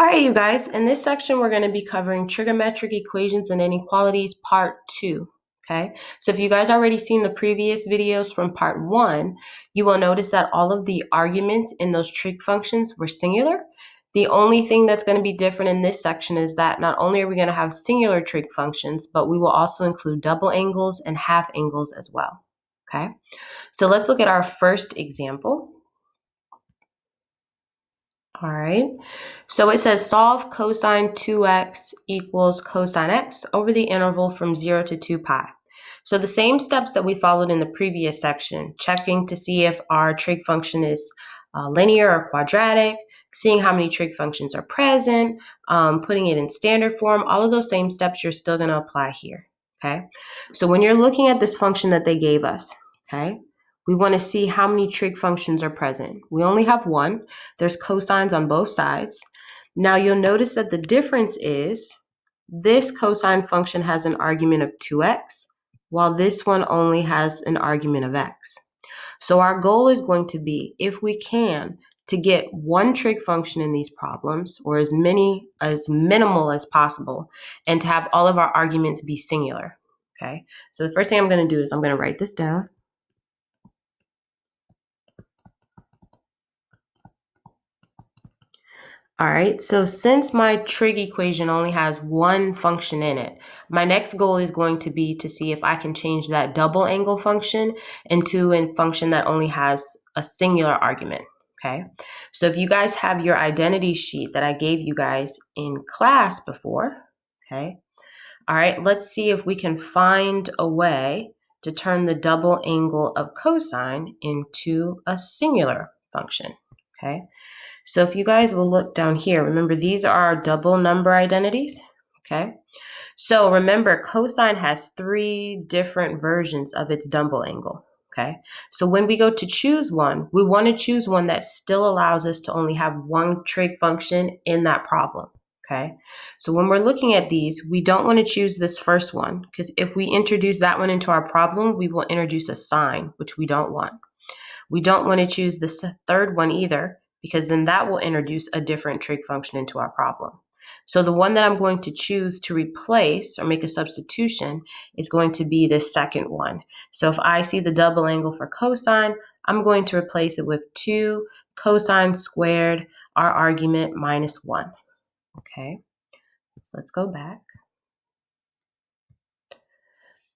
All right, you guys, in this section, we're going to be covering trigonometric equations and inequalities part 2. Okay, so if you guys already seen the previous videos from part 1, you will notice that all of the arguments in those trig functions were singular. The only thing that's going to be different in this section is that not only are we going to have singular trig functions, but we will also include double angles and half angles as well. Okay, so let's look at our first example. All right, so it says solve cosine 2x equals cosine x over the interval from 0 to 2 pi. So the same steps that we followed in the previous section, checking to see if our trig function is linear or quadratic, seeing how many trig functions are present, putting it in standard form, all of those same steps you're still going to apply here, okay? So when you're looking at this function that they gave us, okay, we want to see how many trig functions are present. We only have one. There's cosines on both sides. Now you'll notice that the difference is this cosine function has an argument of 2x, while this one only has an argument of x. So our goal is going to be, if we can, to get one trig function in these problems, or as minimal as possible, and to have all of our arguments be singular. Okay, so the first thing I'm going to do is I'm going to write this down. All right, so since my trig equation only has one function in it, my next goal is going to be to see if I can change that double angle function into a function that only has a singular argument, okay? So if you guys have your identity sheet that I gave you guys in class before, okay? All right, let's see if we can find a way to turn the double angle of cosine into a singular function, okay? So if you guys will look down here, remember these are our double number identities, okay? So remember cosine has 3 different versions of its double angle, okay? So when we go to choose one, we want to choose one that still allows us to only have one trig function in that problem, okay? So when we're looking at these, we don't want to choose this first one because if we introduce that one into our problem, we will introduce a sign, which we don't want. We don't want to choose this third one either, because then that will introduce a different trig function into our problem. So the one that I'm going to choose to replace or make a substitution is going to be this second one. So if I see the double angle for cosine, I'm going to replace it with 2 cosine squared, our argument minus 1. Okay, so let's go back.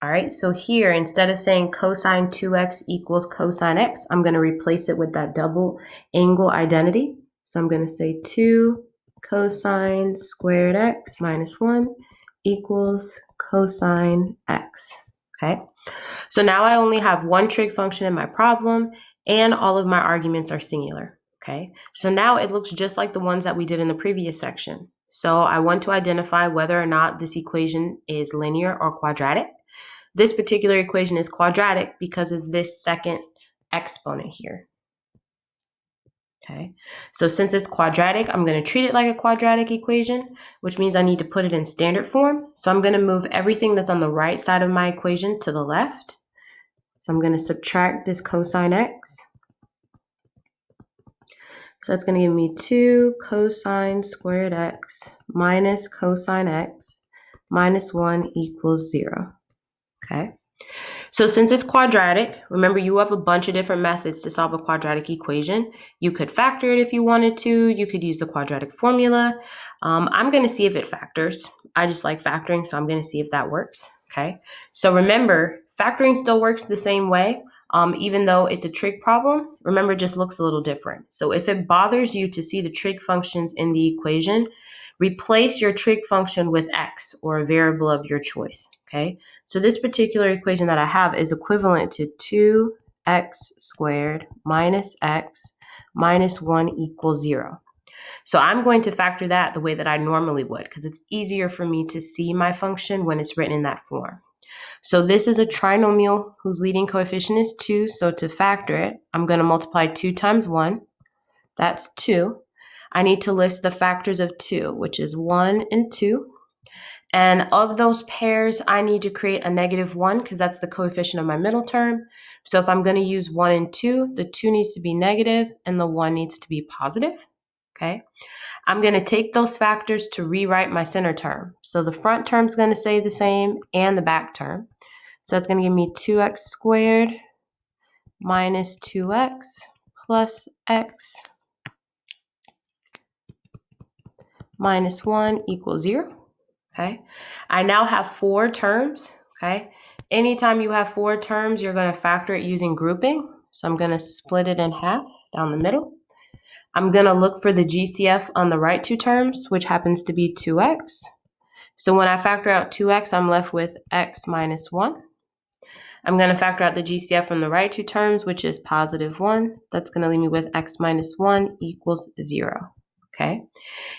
All right, so here, instead of saying cosine 2x equals cosine x, I'm going to replace it with that double angle identity. So I'm going to say 2 cosine squared x minus 1 equals cosine x. Okay, so now I only have one trig function in my problem, and all of my arguments are singular. Okay, so now it looks just like the ones that we did in the previous section. So I want to identify whether or not this equation is linear or quadratic. This particular equation is quadratic because of this second exponent here. Okay, so since it's quadratic, I'm going to treat it like a quadratic equation, which means I need to put it in standard form. So I'm going to move everything that's on the right side of my equation to the left. So I'm going to subtract this cosine x. So that's going to give me 2 cosine squared x minus cosine x minus 1 equals 0. Okay, so since it's quadratic, remember you have a bunch of different methods to solve a quadratic equation. You could factor it if you wanted to. You could use the quadratic formula. I'm going to see if it factors. I just like factoring, so I'm going to see if that works. Okay, so remember, factoring still works the same way. Even though it's a trig problem, remember it just looks a little different. So if it bothers you to see the trig functions in the equation, replace your trig function with x or a variable of your choice. Okay, so this particular equation that I have is equivalent to 2x squared minus x minus 1 equals 0. So I'm going to factor that the way that I normally would because it's easier for me to see my function when it's written in that form. So this is a trinomial whose leading coefficient is 2. So to factor it, I'm going to multiply 2 times 1. That's 2. I need to list the factors of 2, which is 1 and 2. And of those pairs, I need to create a -1 because that's the coefficient of my middle term. So if I'm going to use 1 and 2, the 2 needs to be negative and the 1 needs to be positive. okay? I'm going to take those factors to rewrite my center term. So the front term is going to stay the same and the back term. So it's going to give me 2x squared minus 2x plus x minus 1 equals 0, okay? I now have 4 terms, okay? Anytime you have 4 terms, you're going to factor it using grouping. So I'm going to split it in half down the middle. I'm going to look for the GCF on the right 2 terms, which happens to be 2x. So when I factor out 2x, I'm left with x minus 1. I'm going to factor out the GCF from the right 2 terms, which is positive 1. That's going to leave me with x minus 1 equals 0, okay?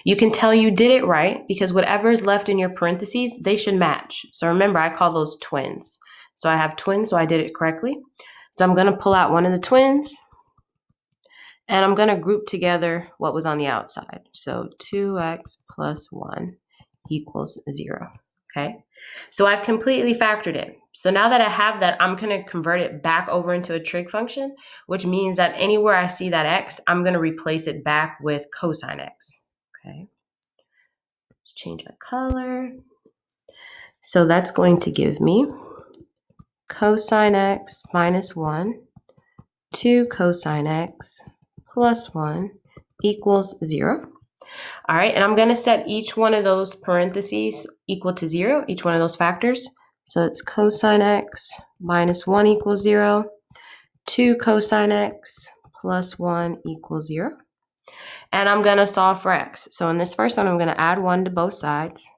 You can tell you did it right because whatever is left in your parentheses, they should match. So remember, I call those twins. So I have twins, so I did it correctly. So I'm going to pull out one of the twins, and I'm going to group together what was on the outside. So 2x plus 1 equals 0, okay? So I've completely factored it. So now that I have that, I'm going to convert it back over into a trig function, which means that anywhere I see that x, I'm going to replace it back with cosine x, okay? Let's change our color. So that's going to give me cosine x minus 1, 2 cosine x plus 1 equals 0. All right, and I'm going to set each one of those parentheses equal to 0, each one of those factors. So it's cosine x minus 1 equals 0, 2 cosine x plus 1 equals 0. And I'm going to solve for x. So in this first one, I'm going to add 1 to both sides.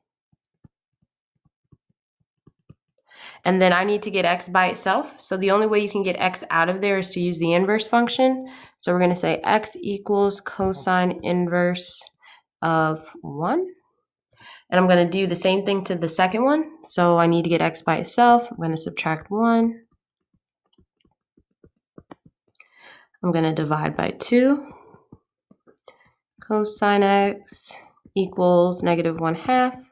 And then I need to get x by itself. So the only way you can get x out of there is to use the inverse function. So we're going to say x equals cosine inverse of 1. And I'm going to do the same thing to the second one. So I need to get x by itself. I'm going to subtract 1. I'm going to divide by 2. Cosine x equals negative 1/2.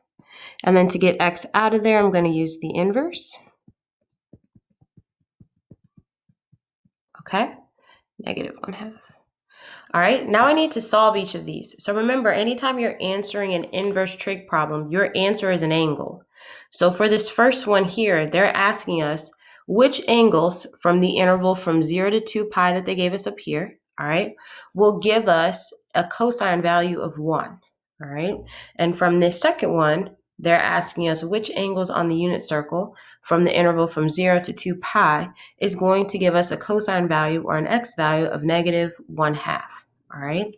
And then to get x out of there, I'm going to use the inverse. Okay, negative 1/2. All right, now I need to solve each of these. So remember, anytime you're answering an inverse trig problem, your answer is an angle. So for this first one here, they're asking us which angles from the interval from 0 to 2 pi that they gave us up here, all right, will give us a cosine value of 1, all right? And from this second one, they're asking us which angles on the unit circle from the interval from 0 to 2 pi is going to give us a cosine value or an x value of negative 1/2. All right,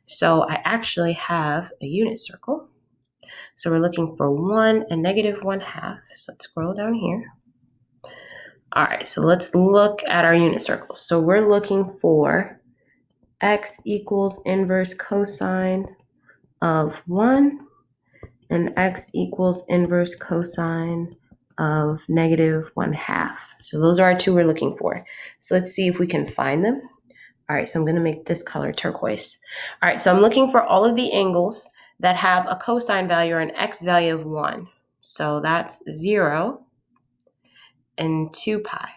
so I actually have a unit circle. So we're looking for 1 and negative 1/2. So let's scroll down here. All right, so let's look at our unit circles. So we're looking for x equals inverse cosine of 1 and x equals inverse cosine of negative 1/2. So those are our two we're looking for. So let's see if we can find them. All right, so I'm going to make this color turquoise. All right, so I'm looking for all of the angles that have a cosine value or an x value of 1. So that's 0 and 2 pi.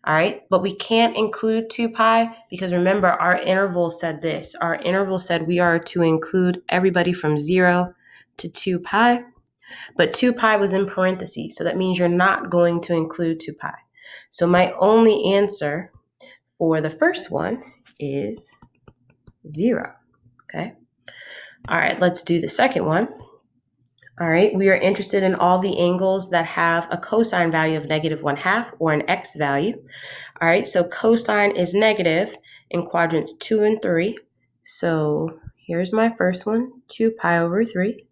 All right, but we can't include 2 pi because remember our interval said this. Our interval said we are to include everybody from 0 to 2 pi, but 2 pi was in parentheses, so that means you're not going to include 2 pi. So my only answer for the first one is 0, okay? All right, let's do the second one. All right, we are interested in all the angles that have a cosine value of negative 1/2 or an x value. All right, so cosine is negative in quadrants 2 and 3. So here's my first one, 2 pi over 3.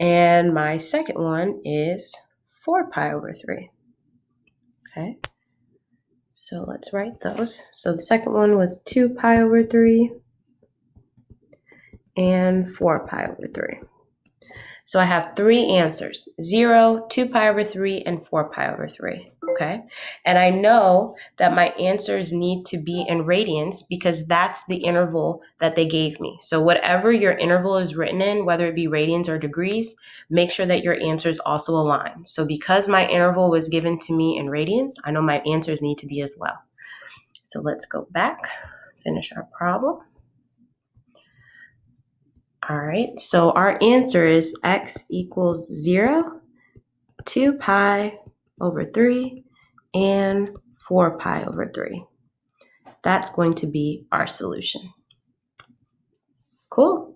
And my second one is 4 pi over 3, okay? So let's write those. So the second one was 2 pi over 3 and 4 pi over 3. So I have 3 answers, 0, 2 pi over 3, and 4 pi over 3, okay? And I know that my answers need to be in radians because that's the interval that they gave me. So whatever your interval is written in, whether it be radians or degrees, make sure that your answers also align. So because my interval was given to me in radians, I know my answers need to be as well. So let's go back, finish our problem. All right, so our answer is x equals 0, 2 pi over 3, and 4 pi over 3. That's going to be our solution. Cool.